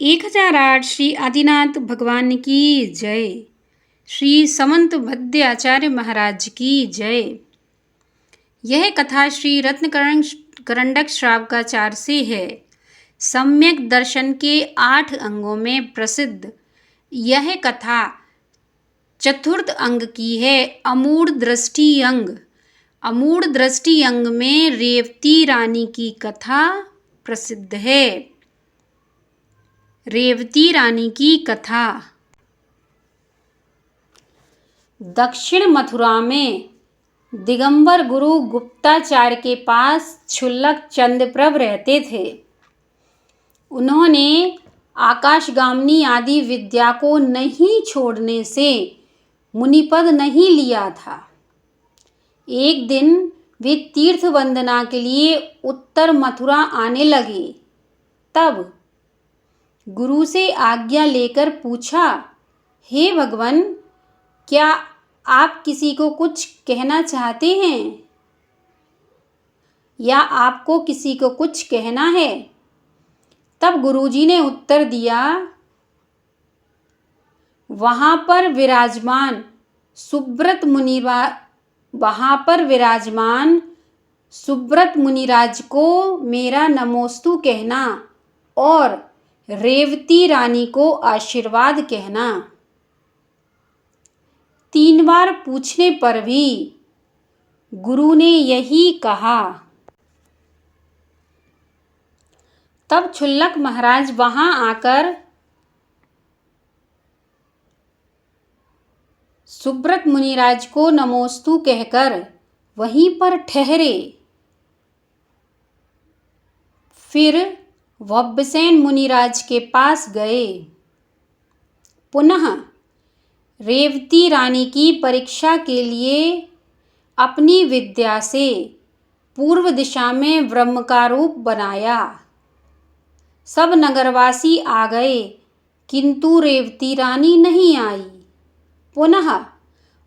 1008 श्री आदिनाथ भगवान की जय। श्री समंत भद्य आचार्य महाराज की जय। यह कथा श्री रत्नकरंडक श्रावकाचार्य से है। सम्यक दर्शन के 8 अंगों में प्रसिद्ध यह कथा चतुर्थ अंग की है। अमूढ़ दृष्टि अंग। अमूढ़ दृष्टि अंग में रेवती रानी की कथा प्रसिद्ध है। रेवती रानी की कथा। दक्षिण मथुरा में दिगंबर गुरु गुप्ताचार्य के पास क्षुल्लक चंद्रप्रभ रहते थे। उन्होंने आकाशगामिनी आदि विद्या को नहीं छोड़ने से मुनिपद नहीं लिया था। एक दिन वे तीर्थ वंदना के लिए उत्तर मथुरा आने लगे। तब गुरु से आज्ञा लेकर पूछा, हे भगवान, क्या आप किसी को कुछ कहना चाहते हैं या आपको किसी को कुछ कहना है? तब गुरुजी ने उत्तर दिया, वहाँ पर विराजमान सुब्रत मुनिराज को मेरा नमोस्तु कहना और रेवती रानी को आशीर्वाद कहना। 3 बार पूछने पर भी गुरु ने यही कहा। तब क्षुल्लक महाराज वहां आकर सुब्रत मुनिराज को नमोस्तु कहकर वहीं पर ठहरे। फिर वब्बसेन मुनिराज के पास गए। पुनः रेवती रानी की परीक्षा के लिए अपनी विद्या से पूर्व दिशा में ब्रह्म का रूप बनाया। सब नगरवासी आ गए, किंतु रेवती रानी नहीं आई। पुनः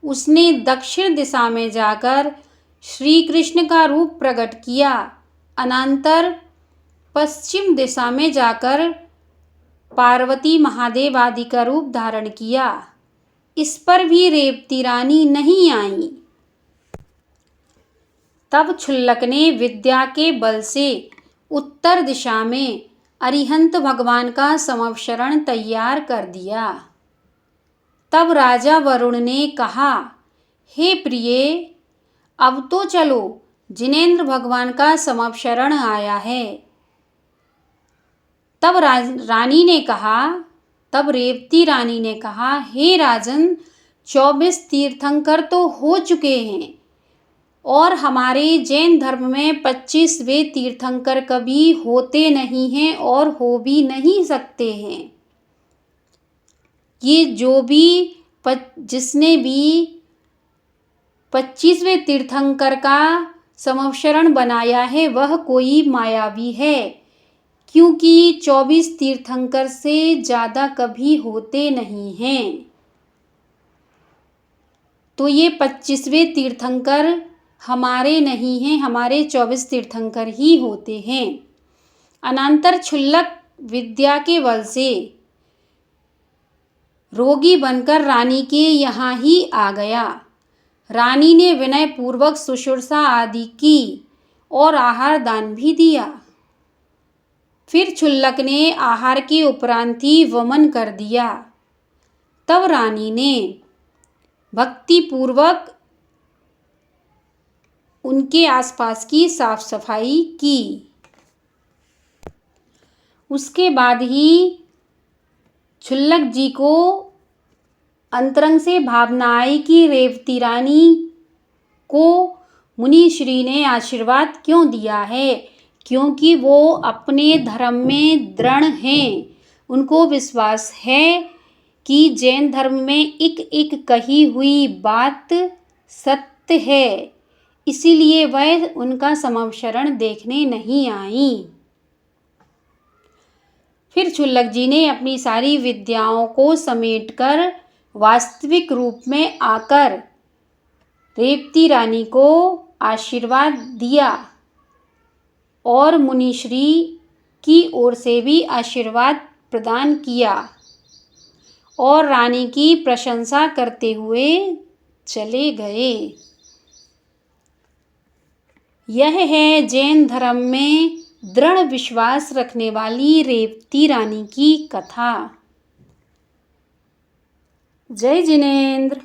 उसने दक्षिण दिशा में जाकर श्री कृष्ण का रूप प्रकट किया। अनंतर पश्चिम दिशा में जाकर पार्वती महादेव आदि का रूप धारण किया। इस पर भी रेवती रानी नहीं आई। तब क्षुल्लक ने विद्या के बल से उत्तर दिशा में अरिहंत भगवान का समवशरण तैयार कर दिया। तब राजा वरुण ने कहा, हे प्रिय, अब तो चलो, जिनेंद्र भगवान का समवशरण आया है। तब रेवती रानी ने कहा, हे राजन, 24 तीर्थंकर तो हो चुके हैं और हमारे जैन धर्म में 25वें तीर्थंकर कभी होते नहीं हैं और हो भी नहीं सकते हैं। जिसने भी 25वें तीर्थंकर का समवशरण बनाया है वह कोई मायावी है, क्योंकि 24 तीर्थंकर से ज़्यादा कभी होते नहीं हैं। तो ये 25वें तीर्थंकर हमारे नहीं हैं, हमारे 24 तीर्थंकर ही होते हैं। अनंतर क्षुल्लक विद्या के बल से रोगी बनकर रानी के यहाँ ही आ गया। रानी ने विनय पूर्वक शुश्रूषा आदि की और आहार दान भी दिया। फिर क्षुल्लक ने आहार के उपरांत ही वमन कर दिया। तब रानी ने भक्ति पूर्वक उनके आसपास की साफ सफाई की। उसके बाद ही क्षुल्लक जी को अंतरंग से भावना आई कि रेवती रानी को मुनि श्री ने आशीर्वाद क्यों दिया है, क्योंकि वो अपने धर्म में दृढ़ हैं। उनको विश्वास है कि जैन धर्म में एक कही हुई बात सत्य है, इसीलिए वह उनका समवशरण देखने नहीं आई। फिर क्षुल्लक जी ने अपनी सारी विद्याओं को समेटकर वास्तविक रूप में आकर रेवती रानी को आशीर्वाद दिया और मुनिश्री की ओर से भी आशीर्वाद प्रदान किया और रानी की प्रशंसा करते हुए चले गए। यह है जैन धर्म में दृढ़ विश्वास रखने वाली रेवती रानी की कथा। जय जिनेंद्र।